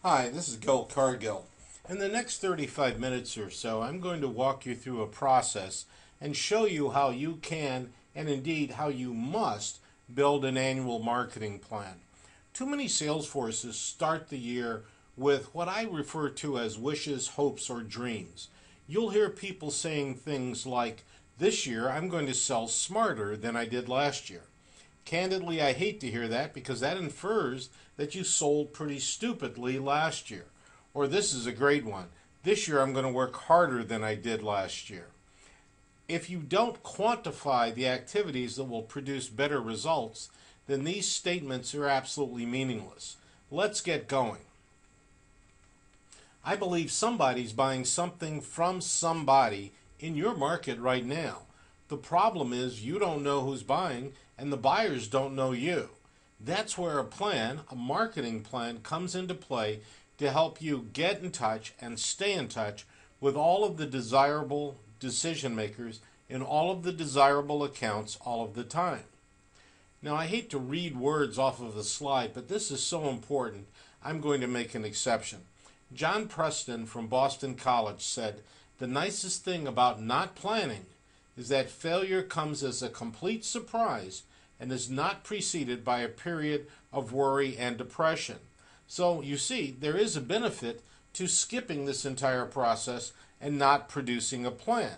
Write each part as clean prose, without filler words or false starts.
Hi, this is Gil Cargill. In the next 35 minutes or so, I'm going to walk you through a process and show you how you can, and indeed how you must, build an annual marketing plan. Too many sales forces start the year with what I refer to as wishes, hopes, or dreams. You'll hear people saying things like, "This year I'm going to sell smarter than I did last year." Candidly, I hate to hear that because that infers that you sold pretty stupidly last year. Or this is a great one. This year I'm going to work harder than I did last year. If you don't quantify the activities that will produce better results, then these statements are absolutely meaningless. Let's get going. I believe somebody's buying something from somebody in your market right now. The problem is you don't know who's buying and the buyers don't know you. That's where a plan, a marketing plan, comes into play to help you get in touch and stay in touch with all of the desirable decision makers in all of the desirable accounts all of the time. Now, I hate to read words off of a slide, but this is so important, I'm going to make an exception. John Preston from Boston College said, "The nicest thing about not planning is that failure comes as a complete surprise and is not preceded by a period of worry and depression." So, you see, there is a benefit to skipping this entire process and not producing a plan.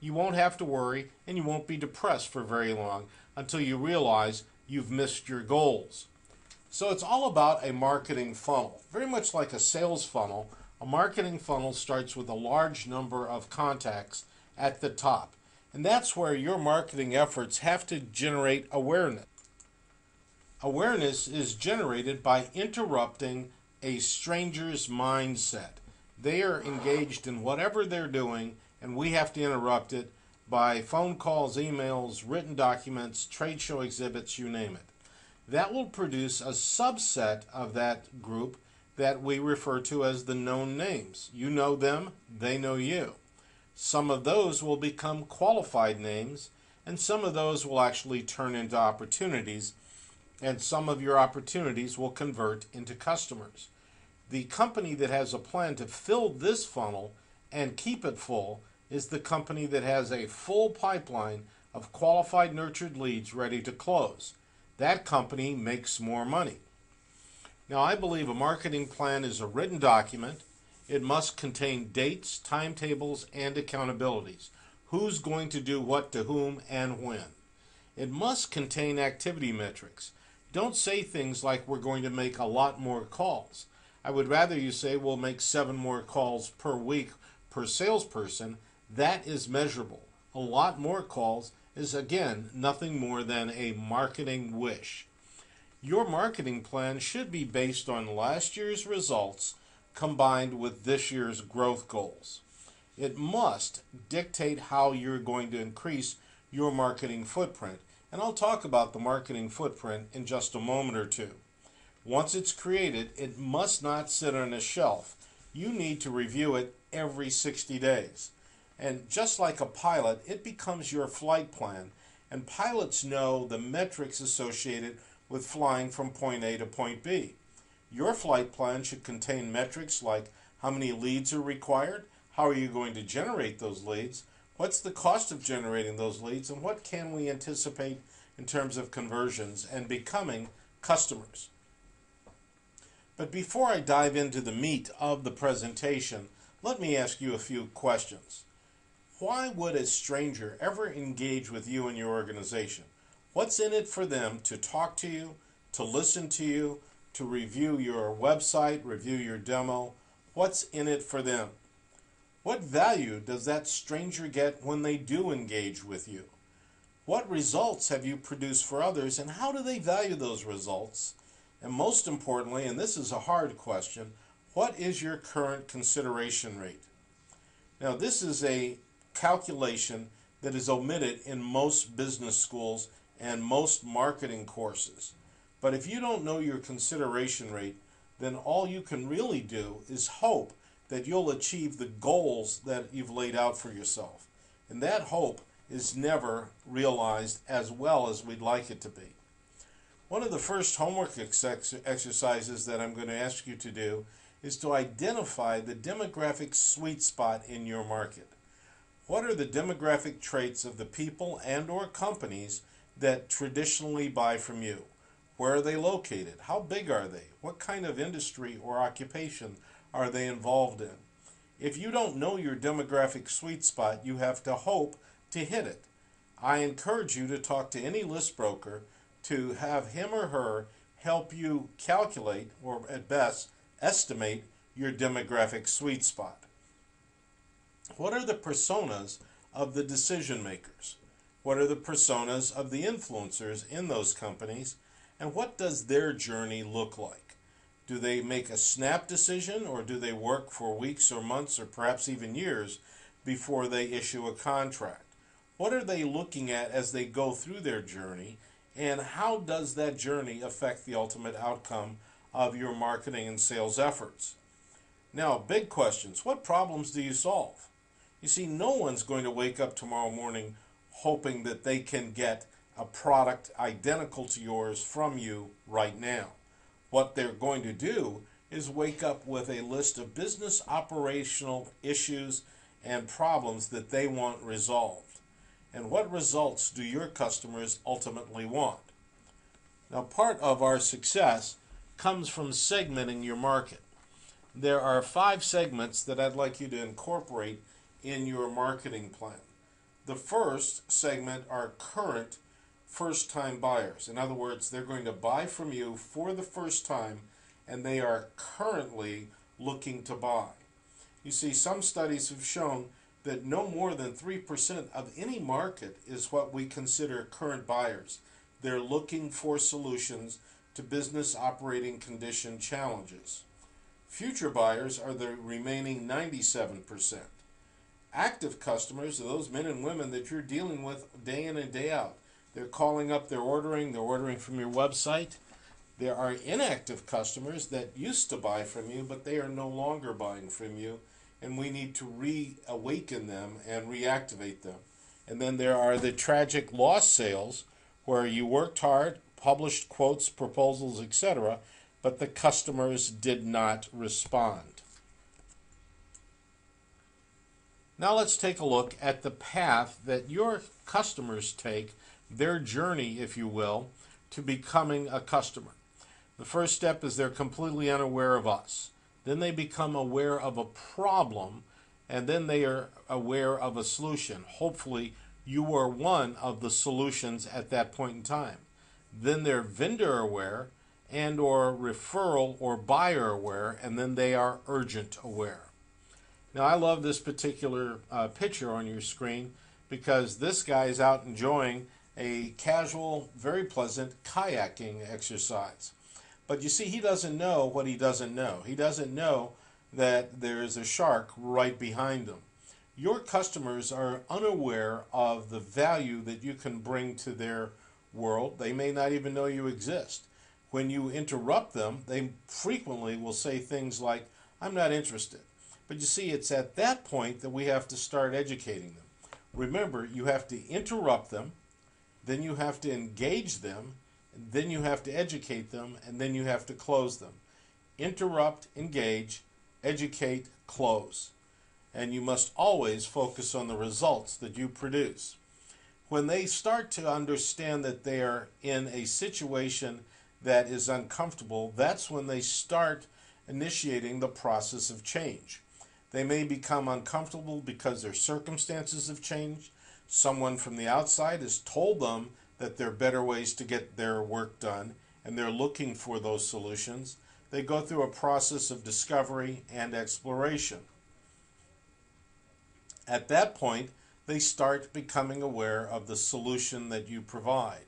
You won't have to worry and you won't be depressed for very long until you realize you've missed your goals. So it's all about a marketing funnel. Very much like a sales funnel, a marketing funnel starts with a large number of contacts at the top. And that's where your marketing efforts have to generate awareness. Awareness is generated by interrupting a stranger's mindset. They are engaged in whatever they're doing, and we have to interrupt it by phone calls, emails, written documents, trade show exhibits, you name it. That will produce a subset of that group that we refer to as the known names. You know them, they know you. Some of those will become qualified names, and some of those will actually turn into opportunities, and some of your opportunities will convert into customers. The company that has a plan to fill this funnel and keep it full is the company that has a full pipeline of qualified nurtured leads ready to close. That company makes more money. Now, I believe a marketing plan is a written document. It must contain dates, timetables, and accountabilities. Who's going to do what to whom and when. It must contain activity metrics. Don't say things like we're going to make a lot more calls. I would rather you say we'll make 7 more calls per week per salesperson. That is measurable. A lot more calls is, again, nothing more than a marketing wish. Your marketing plan should be based on last year's results combined with this year's growth goals. It must dictate how you're going to increase your marketing footprint. And I'll talk about the marketing footprint in just a moment or two. Once it's created, it must not sit on a shelf. You need to review it every 60 days. And just like a pilot, it becomes your flight plan. And pilots know the metrics associated with flying from point A to point B. Your flight plan should contain metrics like how many leads are required, how are you going to generate those leads, what's the cost of generating those leads, and what can we anticipate in terms of conversions and becoming customers. But before I dive into the meat of the presentation, let me ask you a few questions. Why would a stranger ever engage with you and your organization? What's in it for them to talk to you, to listen to you, to review your website, review your demo? What's in it for them? What value does that stranger get when they do engage with you? What results have you produced for others, and how do they value those results? And most importantly, and this is a hard question, what is your current consideration rate? Now, this is a calculation that is omitted in most business schools and most marketing courses. But if you don't know your consideration rate, then all you can really do is hope that you'll achieve the goals that you've laid out for yourself. And that hope is never realized as well as we'd like it to be. One of the first homework exercises that I'm going to ask you to do is to identify the demographic sweet spot in your market. What are the demographic traits of the people and or companies that traditionally buy from you? Where are they located? How big are they? What kind of industry or occupation are they involved in? If you don't know your demographic sweet spot, you have to hope to hit it. I encourage you to talk to any list broker to have him or her help you calculate, or at best, estimate your demographic sweet spot. What are the personas of the decision makers? What are the personas of the influencers in those companies? And what does their journey look like? Do they make a snap decision, or do they work for weeks or months or perhaps even years before they issue a contract? What are they looking at as they go through their journey, and how does that journey affect the ultimate outcome of your marketing and sales efforts? Now, big questions. What problems do you solve? You see, no one's going to wake up tomorrow morning hoping that they can get a product identical to yours from you right now. What they're going to do is wake up with a list of business operational issues and problems that they want resolved. And what results do your customers ultimately want? Now, part of our success comes from segmenting your market. There are 5 segments that I'd like you to incorporate in your marketing plan. The first segment are current first-time buyers. In other words, they're going to buy from you for the first time, and they are currently looking to buy. You see, some studies have shown that no more than 3% of any market is what we consider current buyers. They're looking for solutions to business operating condition challenges. Future buyers are the remaining 97%. Active customers are those men and women that you're dealing with day in and day out. They're calling up, they're ordering from your website. There are inactive customers that used to buy from you, but they are no longer buying from you, and we need to reawaken them and reactivate them. And then there are the tragic lost sales, where you worked hard, published quotes, proposals, etc., but the customers did not respond. Now let's take a look at the path that your customers take, their journey, if you will, to becoming a customer. The first step is they're completely unaware of us. Then they become aware of a problem, and then they are aware of a solution. Hopefully, you are one of the solutions at that point in time. Then they're vendor aware and or referral or buyer aware, and then they are urgent aware. Now, I love this particular picture on your screen because this guy is out enjoying a casual, very pleasant kayaking exercise. But you see, he doesn't know what he doesn't know. He doesn't know that there is a shark right behind him. Your customers are unaware of the value that you can bring to their world. They may not even know you exist. When you interrupt them, they frequently will say things like, "I'm not interested." But you see, it's at that point that we have to start educating them. Remember, you have to interrupt them, then you have to engage them, then you have to educate them, and then you have to close them. Interrupt, engage, educate, close. And you must always focus on the results that you produce. When they start to understand that they are in a situation that is uncomfortable, that's when they start initiating the process of change. They may become uncomfortable because their circumstances have changed. Someone from the outside has told them that there are better ways to get their work done, and they're looking for those solutions. They go through a process of discovery and exploration. At that point, they start becoming aware of the solution that you provide.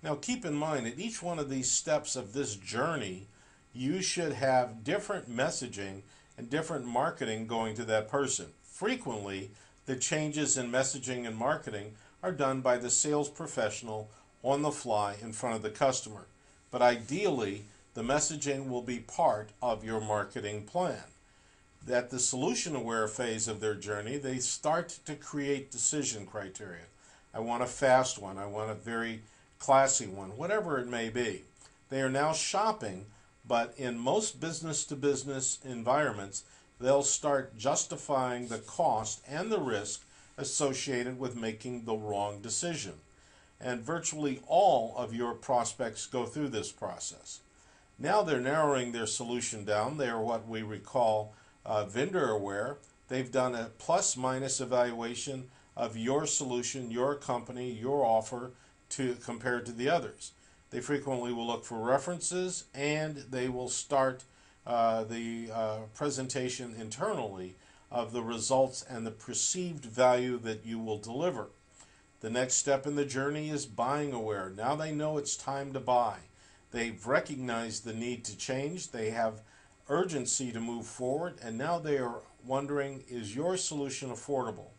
Now, keep in mind, at each one of these steps of this journey, you should have different messaging and different marketing going to that person. Frequently, the changes in messaging and marketing are done by the sales professional on the fly in front of the customer. But ideally, the messaging will be part of your marketing plan. At the solution-aware phase of their journey, they start to create decision criteria. I want a fast one. I want a very classy one, whatever it may be. They are now shopping But in most business to business environments, they'll start justifying the cost and the risk associated with making the wrong decision. And virtually all of your prospects go through this process. Now they're narrowing their solution down. They are what we recall vendor aware. They've done a plus minus evaluation of your solution, your company, your offer compared to the others. They frequently will look for references, and they will start the presentation internally of the results and the perceived value that you will deliver. The next step in the journey is buying aware. Now they know it's time to buy. They've recognized the need to change. They have urgency to move forward, and now they are wondering, is your solution affordable?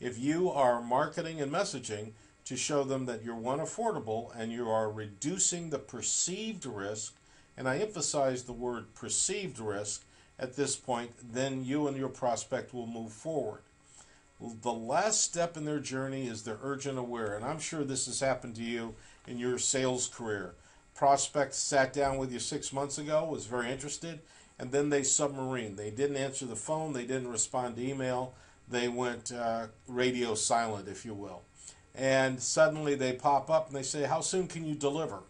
If you are marketing and messaging to show them that you're one, affordable, and you are reducing the perceived risk, and I emphasize the word perceived risk at this point, then you and your prospect will move forward. The last step in their journey is the urgent aware, and I'm sure this has happened to you in your sales career. Prospect sat down with you 6 months ago, was very interested, and then they submarined. They didn't answer the phone, they didn't respond to email, they went radio silent, if you will. And suddenly they pop up and they say, how soon can you deliver?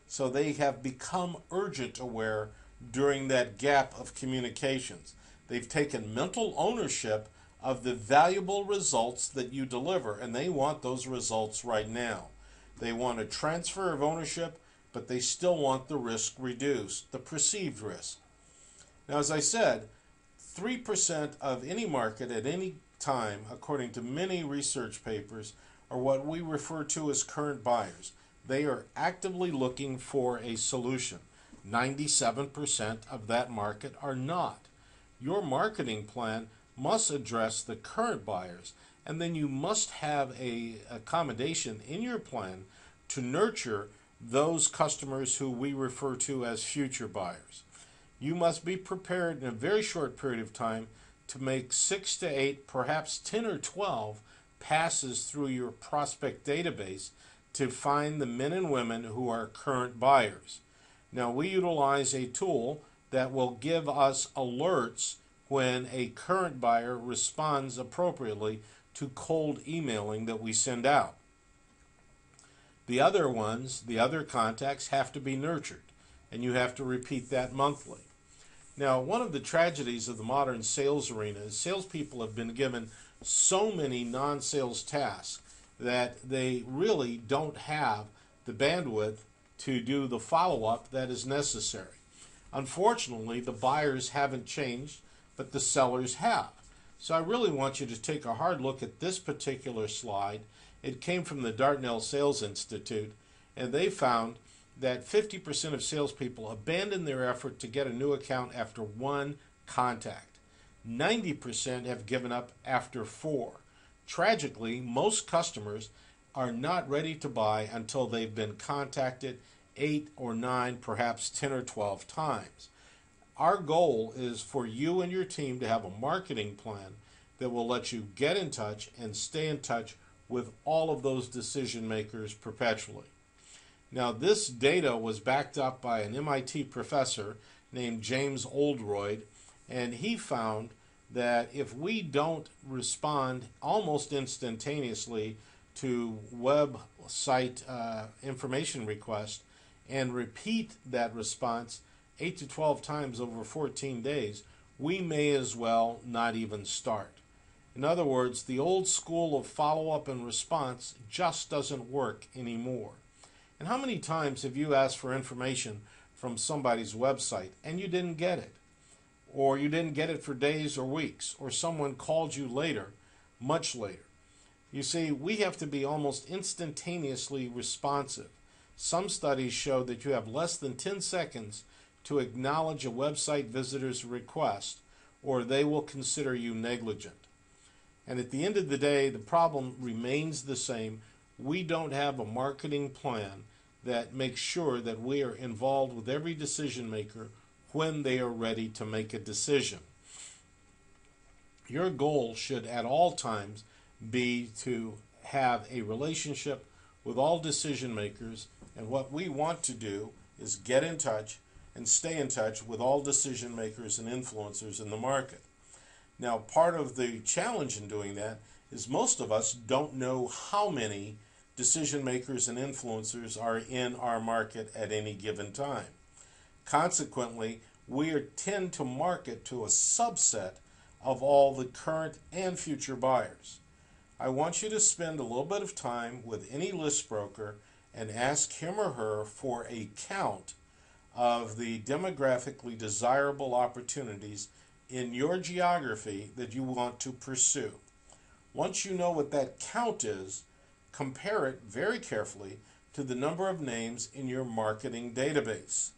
So they have become urgent aware during that gap of communications. They've taken mental ownership of the valuable results that you deliver, and they want those results right now. They want a transfer of ownership, but they still want the risk reduced, the perceived risk. Now, as I said, 3% of any market at any time, according to many research papers, are what we refer to as current buyers. They are actively looking for a solution. 97% of that market are not. Your marketing plan must address the current buyers, and then you must have a accommodation in your plan to nurture those customers who we refer to as future buyers. You must be prepared in a very short period of time to make 6 to 8, perhaps 10 or 12 passes through your prospect database to find the men and women who are current buyers. Now, we utilize a tool that will give us alerts when a current buyer responds appropriately to cold emailing that we send out. The other ones, the other contacts, have to be nurtured, and you have to repeat that monthly. Now, one of the tragedies of the modern sales arena is salespeople have been given so many non-sales tasks that they really don't have the bandwidth to do the follow-up that is necessary. Unfortunately, the buyers haven't changed, but the sellers have. So I really want you to take a hard look at this particular slide. It came from the Dartnell Sales Institute, and they found that 50% of salespeople abandon their effort to get a new account after one contact. 90% have given up after 4. Tragically, most customers are not ready to buy until they've been contacted 8 or 9, perhaps 10 or 12 times. Our goal is for you and your team to have a marketing plan that will let you get in touch and stay in touch with all of those decision makers perpetually. Now, this data was backed up by an MIT professor named James Oldroyd, and he found that if we don't respond almost instantaneously to website information requests and repeat that response 8 to 12 times over 14 days, we may as well not even start. In other words, the old school of follow-up and response just doesn't work anymore. And how many times have you asked for information from somebody's website and you didn't get it? Or you didn't get it for days or weeks, or someone called you later, much later. You see, we have to be almost instantaneously responsive. Some studies show that you have less than 10 seconds to acknowledge a website visitor's request, or they will consider you negligent. And at the end of the day, the problem remains the same. We don't have a marketing plan that makes sure that we are involved with every decision maker when they are ready to make a decision. Your goal should at all times be to have a relationship with all decision makers, and what we want to do is get in touch and stay in touch with all decision makers and influencers in the market. Now, part of the challenge in doing that is most of us don't know how many decision makers and influencers are in our market at any given time. Consequently, we tend to market to a subset of all the current and future buyers. I want you to spend a little bit of time with any list broker and ask him or her for a count of the demographically desirable opportunities in your geography that you want to pursue. Once you know what that count is, compare it very carefully to the number of names in your marketing database.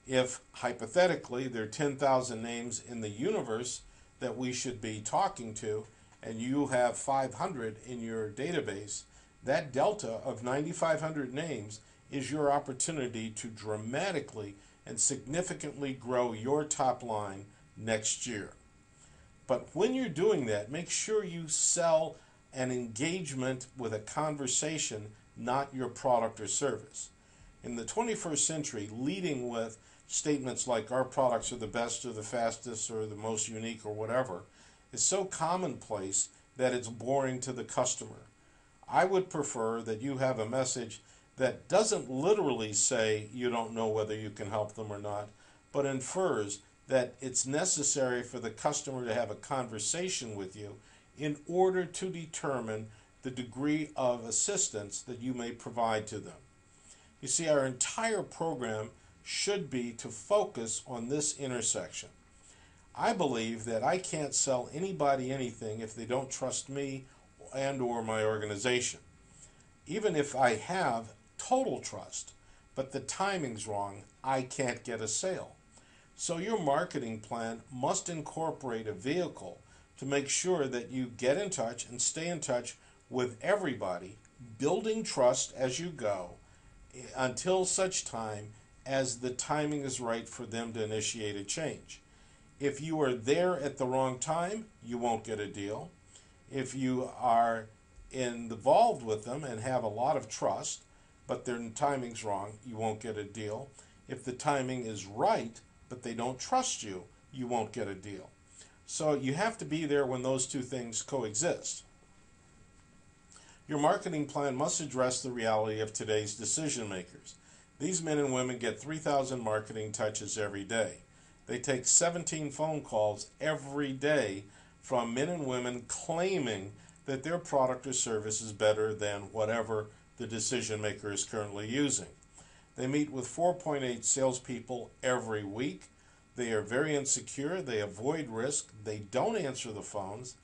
If, hypothetically, there are 10,000 names in the universe that we should be talking to, and you have 500 in your database, that delta of 9,500 names is your opportunity to dramatically and significantly grow your top line next year. But when you're doing that, make sure you sell an engagement with a conversation, not your product or service. In the 21st century, leading with statements like our products are the best or the fastest or the most unique or whatever is so commonplace that it's boring to the customer. I would prefer that you have a message that doesn't literally say you don't know whether you can help them or not, but infers that it's necessary for the customer to have a conversation with you in order to determine the degree of assistance that you may provide to them. You see, our entire program should be to focus on this intersection. I believe that I can't sell anybody anything if they don't trust me and or my organization. Even if I have total trust, but the timing's wrong, I can't get a sale. So your marketing plan must incorporate a vehicle to make sure that you get in touch and stay in touch with everybody, building trust as you go until such time as the timing is right for them to initiate a change. If you are there at the wrong time, you won't get a deal. If you are involved with them and have a lot of trust, but their timing's wrong, you won't get a deal. If the timing is right, but they don't trust you, you won't get a deal. So you have to be there when those two things coexist. Your marketing plan must address the reality of today's decision makers. These men and women get 3,000 marketing touches every day. They take 17 phone calls every day from men and women claiming that their product or service is better than whatever the decision maker is currently using. They meet with 4.8 salespeople every week. They are very insecure. They avoid risk. They don't answer the phones,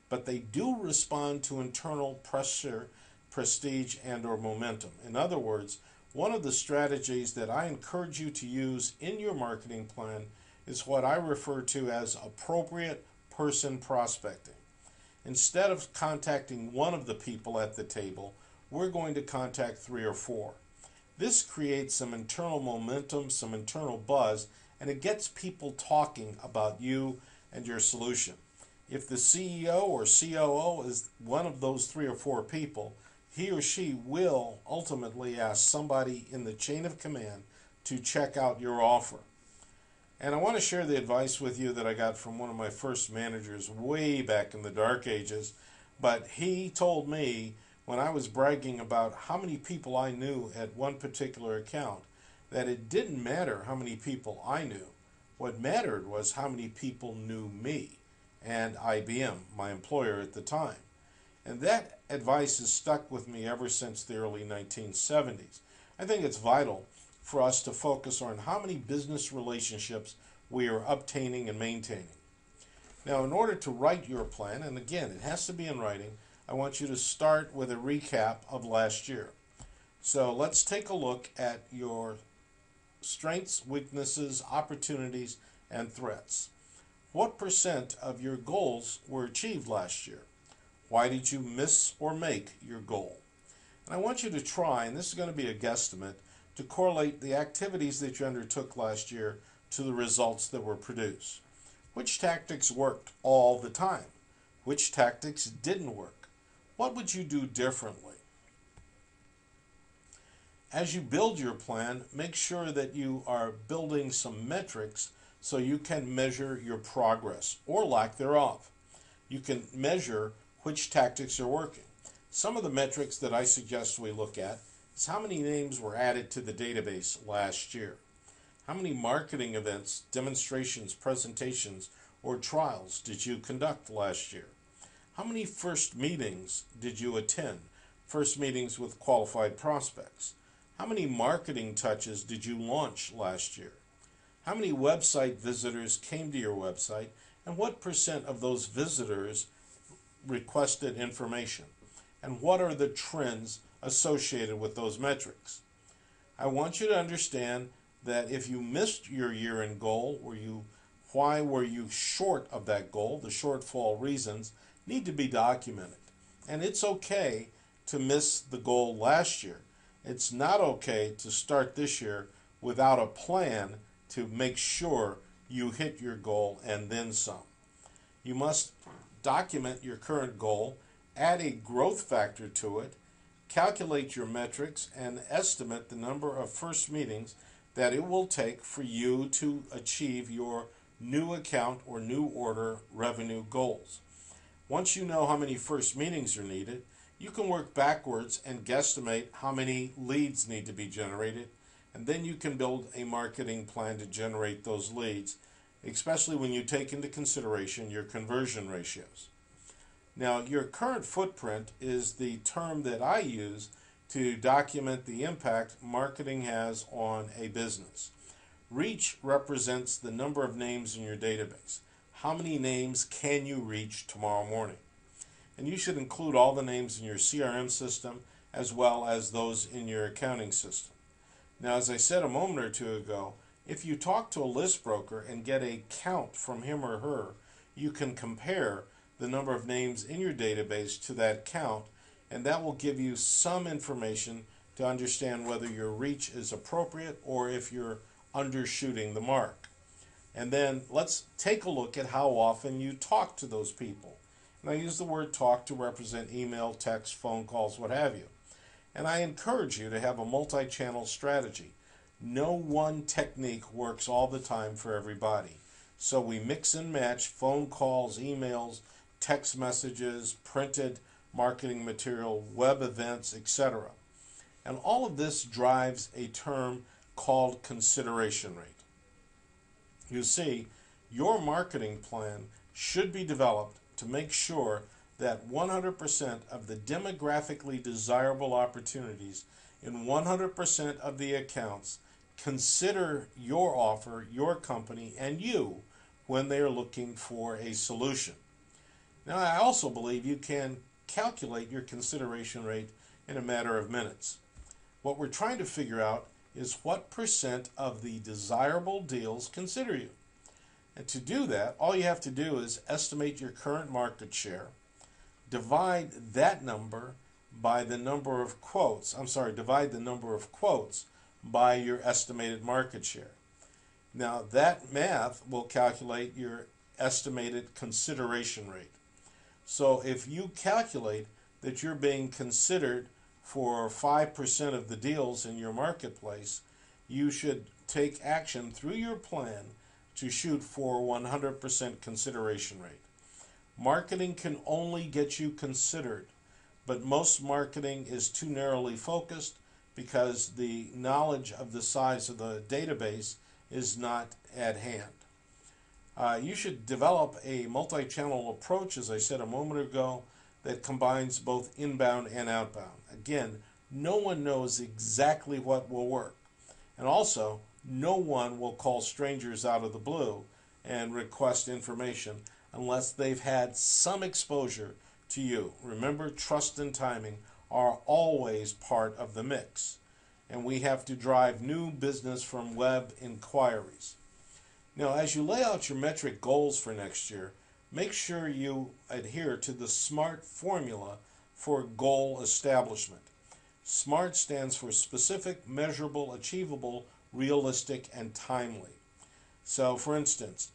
but they do respond to internal pressure, prestige, and or momentum. In other words, one of the strategies that I encourage you to use in your marketing plan is what I refer to as appropriate person prospecting. Instead of contacting one of the people at the table, we're going to contact 3 or 4. This creates some internal momentum, some internal buzz, and it gets people talking about you and your solution. If the CEO or COO is one of those 3 or 4 people, he or she will ultimately ask somebody in the chain of command to check out your offer. And I want to share the advice with you that I got from one of my first managers way back in the dark ages. But he told me when I was bragging about how many people I knew at one particular account that it didn't matter how many people I knew. What mattered was how many people knew me and IBM, my employer at the time. And that advice has stuck with me ever since the early 1970s. I think it's vital for us to focus on how many business relationships we are obtaining and maintaining. Now, in order to write your plan, and again, it has to be in writing, I want you to start with a recap of last year. So let's take a look at your strengths, weaknesses, opportunities, and threats. What percent of your goals were achieved last year? Why did you miss or make your goal? And I want you to try, and this is going to be a guesstimate, to correlate the activities that you undertook last year to the results that were produced. Which tactics worked all the time? Which tactics didn't work? What would you do differently? As you build your plan, make sure that you are building some metrics so you can measure your progress or lack thereof. You can measure which tactics are working. Some of the metrics that I suggest we look at is how many names were added to the database last year. How many marketing events, demonstrations, presentations, or trials did you conduct last year? How many first meetings did you attend? First meetings with qualified prospects. How many marketing touches did you launch last year? How many website visitors came to your website, and what percent of those visitors requested information? And what are the trends associated with those metrics? I want you to understand that if you missed your year-end goal, why were you short of that goal? The shortfall reasons need to be documented. And it's okay to miss the goal last year. It's not okay to start this year without a plan to make sure you hit your goal and then some. You must document your current goal, add a growth factor to it, calculate your metrics, and estimate the number of first meetings that it will take for you to achieve your new account or new order revenue goals. Once you know how many first meetings are needed, you can work backwards and guesstimate how many leads need to be generated, and then you can build a marketing plan to generate those leads, especially when you take into consideration your conversion ratios. Now, your current footprint is the term that I use to document the impact marketing has on a business. Reach represents the number of names in your database. How many names can you reach tomorrow morning? And you should include all the names in your CRM system as well as those in your accounting system. Now, as I said a moment or two ago, if you talk to a list broker and get a count from him or her, you can compare the number of names in your database to that count, and that will give you some information to understand whether your reach is appropriate or if you're undershooting the mark. And then let's take a look at how often you talk to those people. And I use the word talk to represent email, text, phone calls, what have you. And I encourage you to have a multi-channel strategy. No one technique works all the time for everybody. So we mix and match phone calls, emails, text messages, printed marketing material, web events, etc. And all of this drives a term called consideration rate. You see, your marketing plan should be developed to make sure that 100% of the demographically desirable opportunities in 100% of the accounts consider your offer, your company, and you when they are looking for a solution. Now, I also believe you can calculate your consideration rate in a matter of minutes. What we're trying to figure out is what percent of the desirable deals consider you. And to do that, all you have to do is estimate your current market share, divide that number by the number of quotes, divide the number of quotes by your estimated market share. Now, that math will calculate your estimated consideration rate. So if you calculate that you're being considered for 5% of the deals in your marketplace, you should take action through your plan to shoot for 100% consideration rate. Marketing can only get you considered, but most marketing is too narrowly focused because the knowledge of the size of the database is not at hand. You should develop a multi-channel approach, as I said a moment ago, that combines both inbound and outbound. Again, no one knows exactly what will work. And also, no one will call strangers out of the blue and request information unless they've had some exposure to you. Remember, trust and timing are always part of the mix. And we have to drive new business from web inquiries. Now, as you lay out your metric goals for next year, make sure you adhere to the SMART formula for goal establishment. SMART stands for specific, measurable, achievable, realistic, and timely. So, for instance,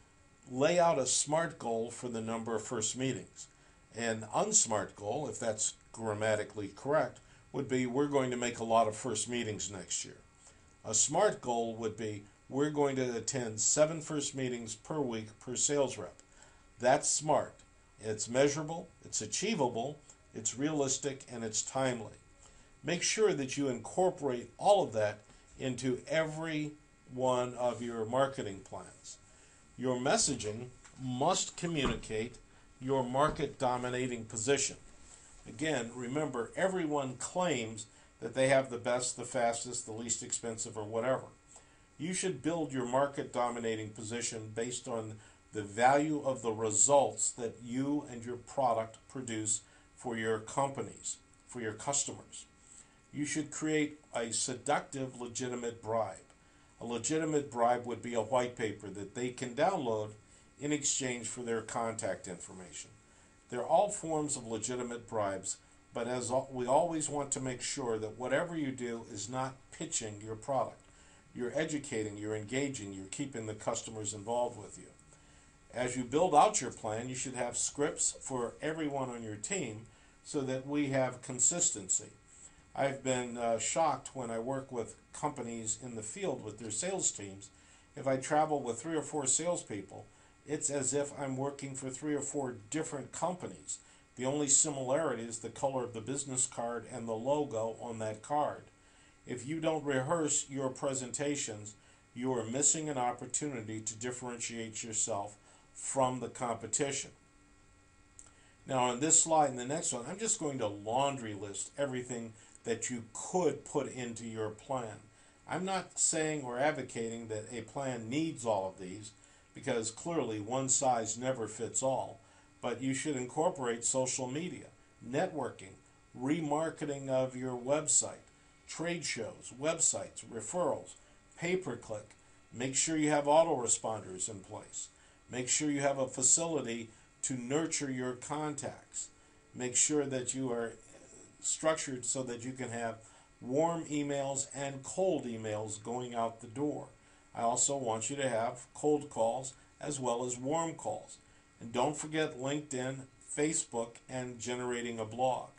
lay out a SMART goal for the number of first meetings. An unsmart goal, if that's grammatically correct, would be we're going to make a lot of first meetings next year. A SMART goal would be we're going to attend 7 first meetings per week per sales rep. That's SMART. It's measurable, it's achievable, it's realistic, and it's timely. Make sure that you incorporate all of that into every one of your marketing plans. Your messaging must communicate your market dominating position. Again, remember, everyone claims that they have the best, the fastest, the least expensive, or whatever. You should build your market dominating position based on the value of the results that you and your product produce for your companies, for your customers. You should create a seductive, legitimate bribe. A legitimate bribe would be a white paper that they can download in exchange for their contact information. They're all forms of legitimate bribes, but as we always want to make sure that whatever you do is not pitching your product. You're educating, you're engaging, you're keeping the customers involved with you. As you build out your plan, you should have scripts for everyone on your team so that we have consistency. I've been shocked when I work with companies in the field with their sales teams. If I travel with 3 or 4 salespeople, it's as if I'm working for 3 or 4 different companies. The only similarity is the color of the business card and the logo on that card. If you don't rehearse your presentations, you are missing an opportunity to differentiate yourself from the competition. Now on this slide and the next one, I'm just going to laundry list everything that you could put into your plan. I'm not saying or advocating that a plan needs all of these, because clearly one size never fits all, but you should incorporate social media, networking, remarketing of your website, trade shows, websites, referrals, pay-per-click. Make sure you have autoresponders in place. Make sure you have a facility to nurture your contacts. Make sure that you are structured so that you can have warm emails and cold emails going out the door. I also want you to have cold calls as well as warm calls. And don't forget LinkedIn, Facebook, and generating a blog.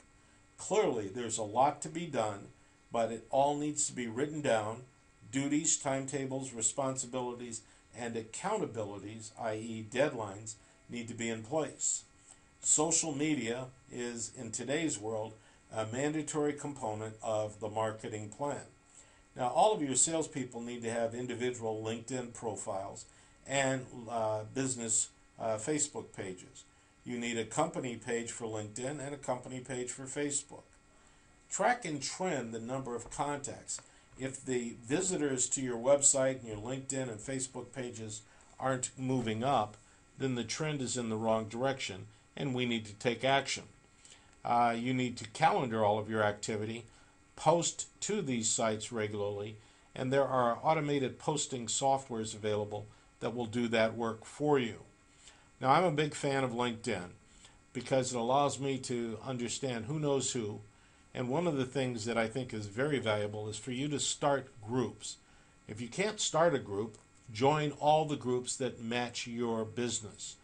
Clearly, there's a lot to be done, but it all needs to be written down. Duties, timetables, responsibilities, and accountabilities, i.e. deadlines, need to be in place. Social media is, in today's world, a mandatory component of the marketing plan. Now, all of your salespeople need to have individual LinkedIn profiles and business Facebook pages. You need a company page for LinkedIn and a company page for Facebook. Track and trend the number of contacts. If the visitors to your website and your LinkedIn and Facebook pages aren't moving up, then the trend is in the wrong direction and we need to take action. You need to calendar all of your activity, post to these sites regularly, and there are automated posting softwares available that will do that work for you. Now, I'm a big fan of LinkedIn because it allows me to understand who knows who, and one of the things that I think is very valuable is for you to start groups. If you can't start a group, join all the groups that match your business.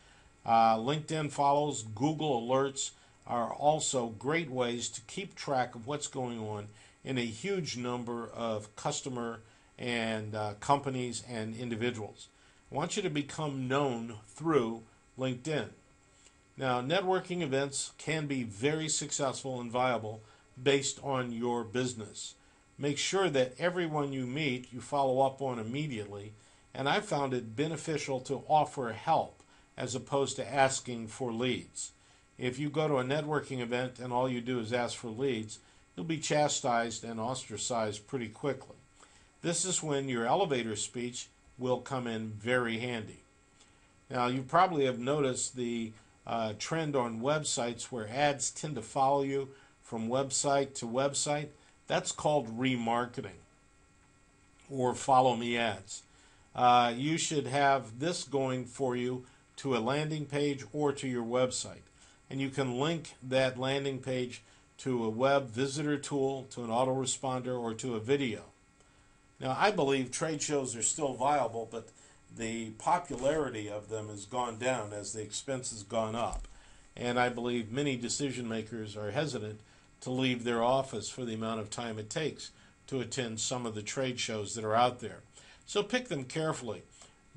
LinkedIn follows, Google alerts are also great ways to keep track of what's going on in a huge number of customer and companies and individuals. I want you to become known through LinkedIn. Now, networking events can be very successful and viable based on your business. Make sure that everyone you meet you follow up on immediately, and I found it beneficial to offer help as opposed to asking for leads. If you go to a networking event and all you do is ask for leads, you'll be chastised and ostracized pretty quickly. This is when your elevator speech will come in very handy. Now, you probably have noticed the trend on websites where ads tend to follow you from website to website. That's called remarketing or follow me ads. You should have this going for you to a landing page or to your website. And you can link that landing page to a web visitor tool, to an autoresponder, or to a video. Now, I believe trade shows are still viable, but the popularity of them has gone down as the expense has gone up. And I believe many decision makers are hesitant to leave their office for the amount of time it takes to attend some of the trade shows that are out there. So pick them carefully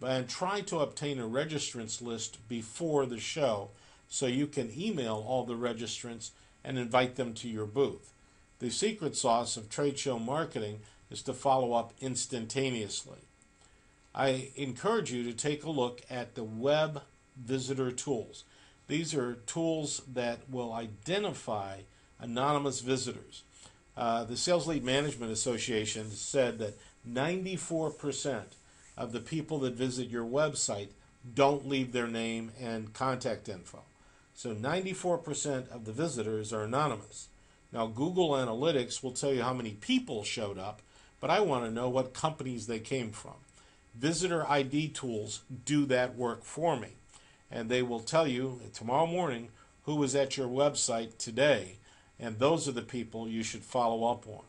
and try to obtain a registrants list before the show so you can email all the registrants and invite them to your booth. The secret sauce of trade show marketing is to follow up instantaneously. I encourage you to take a look at the web visitor tools. These are tools that will identify anonymous visitors. The Sales Lead Management Association said that 94% of the people that visit your website don't leave their name and contact info. So 94% of the visitors are anonymous. Now, Google Analytics will tell you how many people showed up, but I want to know what companies they came from. Visitor ID tools do that work for me, and they will tell you tomorrow morning who was at your website today, and those are the people you should follow up on.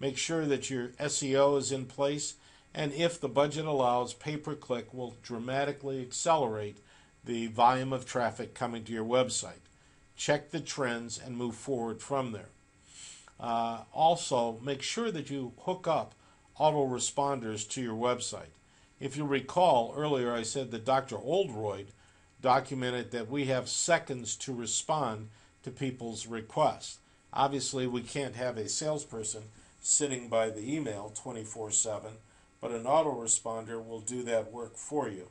Make sure that your SEO is in place, and if the budget allows, pay-per-click will dramatically accelerate the volume of traffic coming to your website. Check the trends and move forward from there. Also, make sure that you hook up autoresponders to your website. If you recall, earlier I said that Dr. Oldroyd documented that we have seconds to respond to people's requests. Obviously, we can't have a salesperson sitting by the email 24/7, but an autoresponder will do that work for you.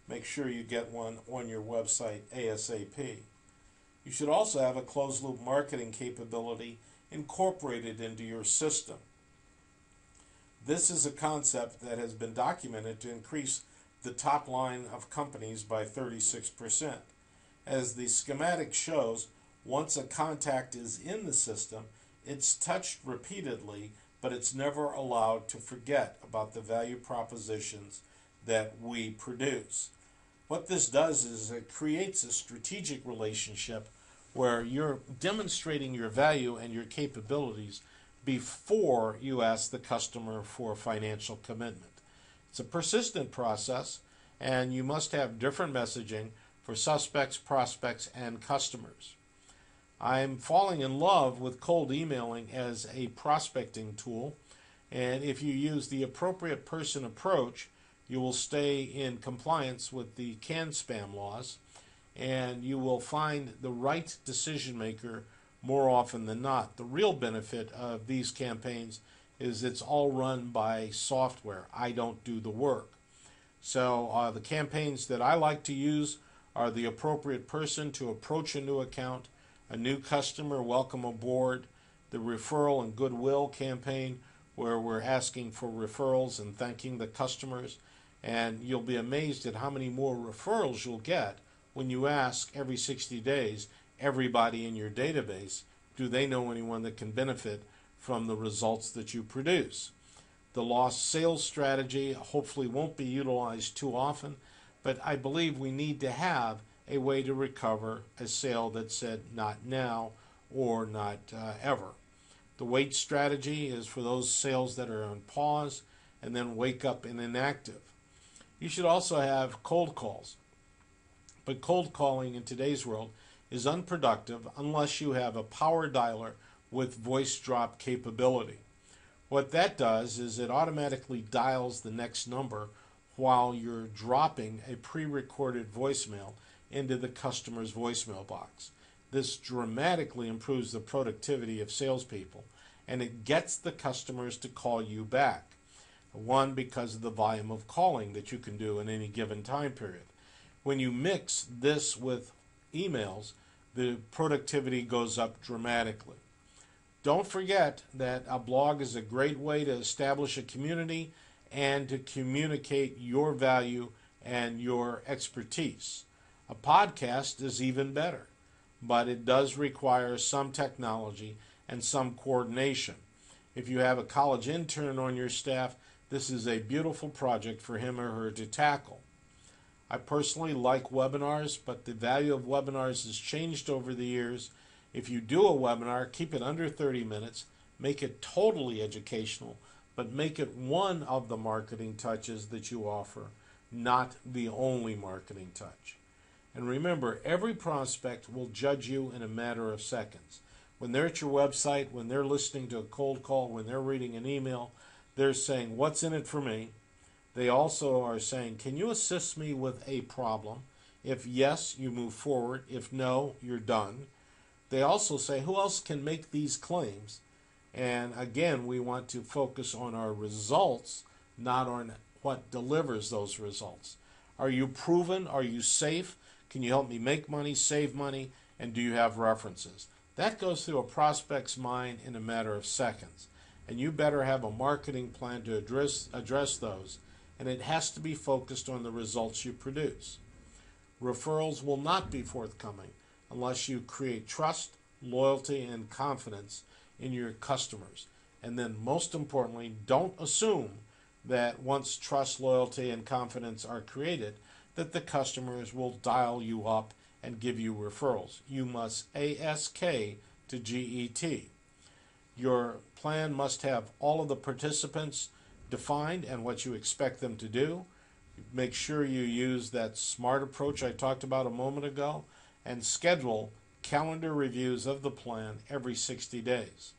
Make sure you get one on your website ASAP. You should also have a closed-loop marketing capability incorporated into your system. This is a concept that has been documented to increase the top line of companies by 36%. As the schematic shows, once a contact is in the system, it's touched repeatedly, but it's never allowed to forget about the value propositions that we produce. What this does is it creates a strategic relationship where you're demonstrating your value and your capabilities before you ask the customer for financial commitment. It's a persistent process, and you must have different messaging for suspects, prospects, and customers. I'm falling in love with cold emailing as a prospecting tool, and if you use the appropriate person approach, you will stay in compliance with the CAN-SPAM laws, and you will find the right decision maker more often than not. The real benefit of these campaigns is it's all run by software. I don't do the work. So the campaigns that I like to use are the appropriate person to approach a new account, a new customer, welcome aboard, the referral and goodwill campaign where we're asking for referrals and thanking the customers. And you'll be amazed at how many more referrals you'll get when you ask every 60 days everybody in your database, do they know anyone that can benefit from the results that you produce? The lost sales strategy hopefully won't be utilized too often, but I believe we need to have a way to recover a sale that said not now or not ever. The wait strategy is for those sales that are on pause and then wake up and inactive. You should also have cold calls, but cold calling in today's world is unproductive unless you have a power dialer with voice drop capability. What that does is it automatically dials the next number while you're dropping a pre-recorded voicemail into the customer's voicemail box. This dramatically improves the productivity of salespeople, and it gets the customers to call you back. One, because of the volume of calling that you can do in any given time period. When you mix this with emails, the productivity goes up dramatically. Don't forget that a blog is a great way to establish a community and to communicate your value and your expertise. A podcast is even better, but it does require some technology and some coordination. If you have a college intern on your staff, this is a beautiful project for him or her to tackle. I personally like webinars, but the value of webinars has changed over the years. If you do a webinar, keep it under 30 minutes, make it totally educational, but make it one of the marketing touches that you offer, not the only marketing touch. And remember, every prospect will judge you in a matter of seconds. When they're at your website, when they're listening to a cold call, when they're reading an email, they're saying, what's in it for me? They also are saying, can you assist me with a problem? If yes, you move forward. If no, you're done. They also say, who else can make these claims? And again, we want to focus on our results, not on what delivers those results. Are you proven? Are you safe? Can you help me make money, save money? And do you have references? That goes through a prospect's mind in a matter of seconds. And you better have a marketing plan to address those. And it has to be focused on the results you produce. Referrals will not be forthcoming unless you create trust, loyalty, and confidence in your customers. And then most importantly, don't assume that once trust, loyalty, and confidence are created, that the customers will dial you up and give you referrals. You must ASK to GET. Your plan must have all of the participants defined and what you expect them to do. Make sure you use that SMART approach I talked about a moment ago, and schedule calendar reviews of the plan every 60 days.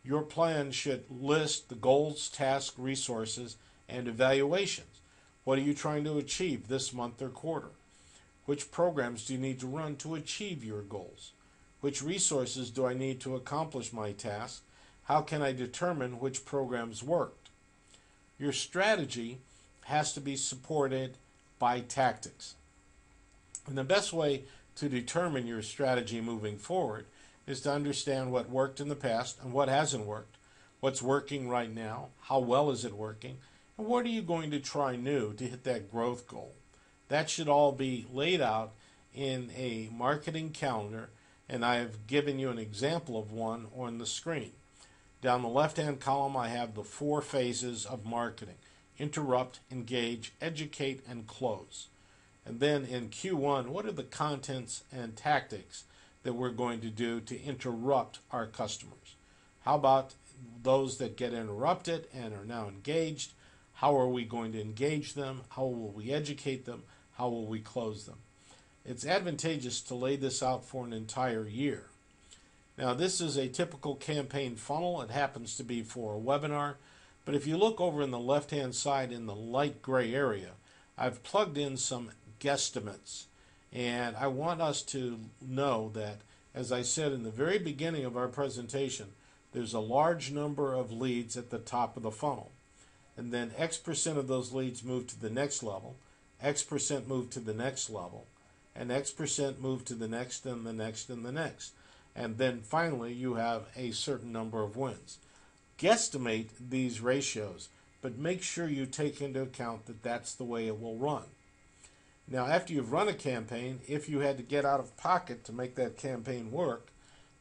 Your plan should list the goals, tasks, resources, and evaluations. What are you trying to achieve this month or quarter? Which programs do you need to run to achieve your goals? Which resources do I need to accomplish my task? How can I determine which programs worked? Your strategy has to be supported by tactics. And the best way to determine your strategy moving forward is to understand what worked in the past and what hasn't worked, what's working right now, how well is it working, and what are you going to try new to hit that growth goal. That should all be laid out in a marketing calendar, and I have given you an example of one on the screen. Down the left-hand column, I have the 4 phases of marketing: interrupt, engage, educate, and close. And then in Q1, what are the contents and tactics that we're going to do to interrupt our customers? How about those that get interrupted and are now engaged? How are we going to engage them? How will we educate them? How will we close them? It's advantageous to lay this out for an entire year. Now, this is a typical campaign funnel. It happens to be for a webinar. But if you look over in the left-hand side in the light gray area, I've plugged in some guesstimates. And I want us to know that, as I said in the very beginning of our presentation, there's a large number of leads at the top of the funnel. And then X% of those leads move to the next level, X% move to the next level, and X% move to the next and the next and the next. And then finally you have a certain number of wins. Guesstimate these ratios, but make sure you take into account that that's the way it will run. Now, after you've run a campaign, if you had to get out of pocket to make that campaign work,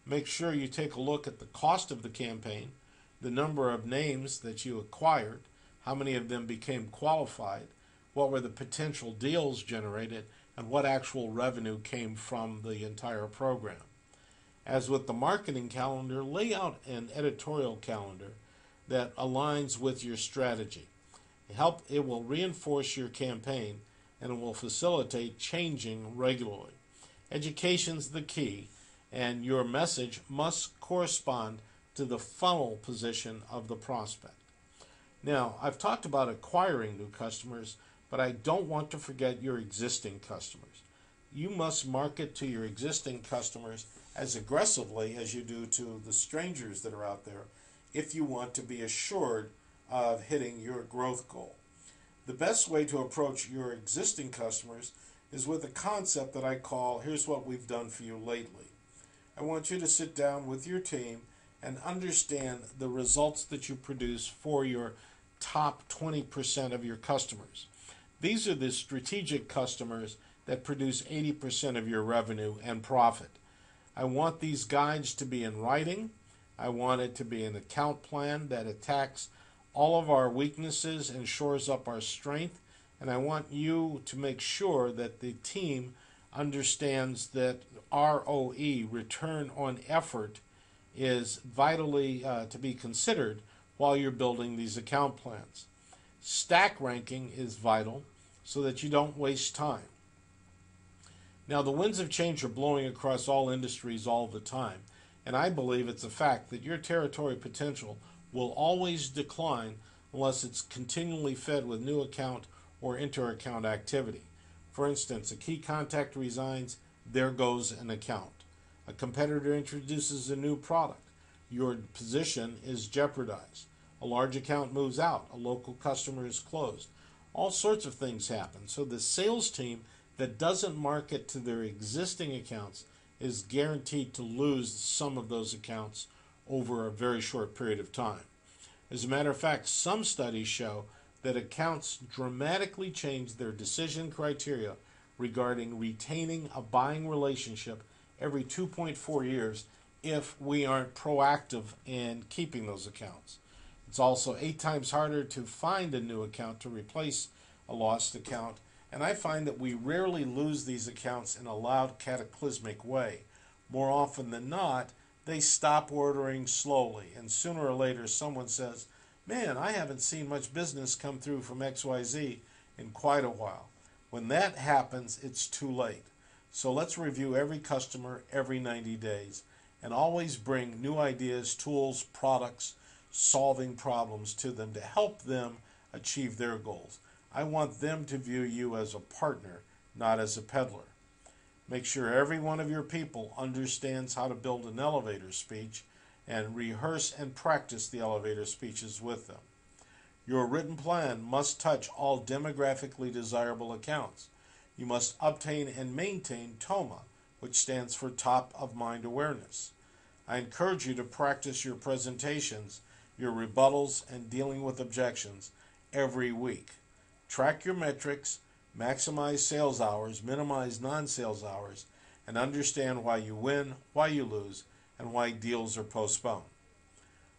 make sure you take a look at the cost of the campaign, the number of names that you acquired, how many of them became qualified, what were the potential deals generated, and what actual revenue came from the entire program. As with the marketing calendar, lay out an editorial calendar that aligns with your strategy. It will reinforce your campaign, and it will facilitate changing regularly. Education's the key, and your message must correspond to the funnel position of the prospect. Now, I've talked about acquiring new customers, but I don't want to forget your existing customers. You must market to your existing customers as aggressively as you do to the strangers that are out there if you want to be assured of hitting your growth goal. The best way to approach your existing customers is with a concept that I call, here's what we've done for you lately. I want you to sit down with your team and understand the results that you produce for your top 20% of your customers. These are the strategic customers that produce 80% of your revenue and profit. I want these guides to be in writing. I want it to be an account plan that attacks all of our weaknesses and shores up our strength. And I want you to make sure that the team understands that ROE, return on effort, is vitally to be considered while you're building these account plans. Stack ranking is vital so that you don't waste time. Now, the winds of change are blowing across all industries all the time, And I believe it's a fact that your territory potential will always decline unless it's continually fed with new account or inter-account activity. For instance, a key contact resigns, there goes an account. A competitor introduces a new product, your position is jeopardized. A large account moves out, a local customer is closed. All sorts of things happen. So the sales team that doesn't market to their existing accounts is guaranteed to lose some of those accounts over a very short period of time. As a matter of fact, some studies show that accounts dramatically change their decision criteria regarding retaining a buying relationship every 2.4 years if we aren't proactive in keeping those accounts. It's also 8 times harder to find a new account to replace a lost account, and I find that we rarely lose these accounts in a loud, cataclysmic way. More often than not, they stop ordering slowly, and sooner or later someone says, "Man, I haven't seen much business come through from XYZ in quite a while." When that happens, it's too late. So let's review every customer every 90 days and always bring new ideas, tools, products, solving problems to them to help them achieve their goals. I want them to view you as a partner, not as a peddler. Make sure every one of your people understands how to build an elevator speech and rehearse and practice the elevator speeches with them. Your written plan must touch all demographically desirable accounts. You must obtain and maintain TOMA, which stands for Top of Mind Awareness. I encourage you to practice your presentations, your rebuttals, and dealing with objections every week. Track your metrics, maximize sales hours, minimize non-sales hours, and understand why you win, why you lose, and why deals are postponed.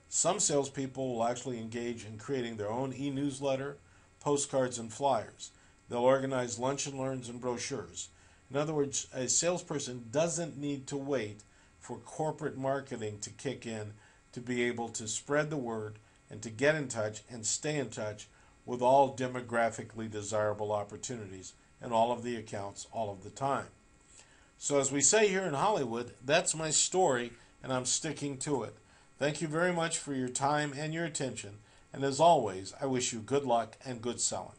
Some salespeople will actually engage in creating their own e-newsletter, postcards, and flyers. They'll organize lunch and learns and brochures. In other words, a salesperson doesn't need to wait for corporate marketing to kick in to be able to spread the word and to get in touch and stay in touch with all demographically desirable opportunities and all of the accounts all of the time. So as we say here in Hollywood, that's my story and I'm sticking to it. Thank you very much for your time and your attention. And as always, I wish you good luck and good selling.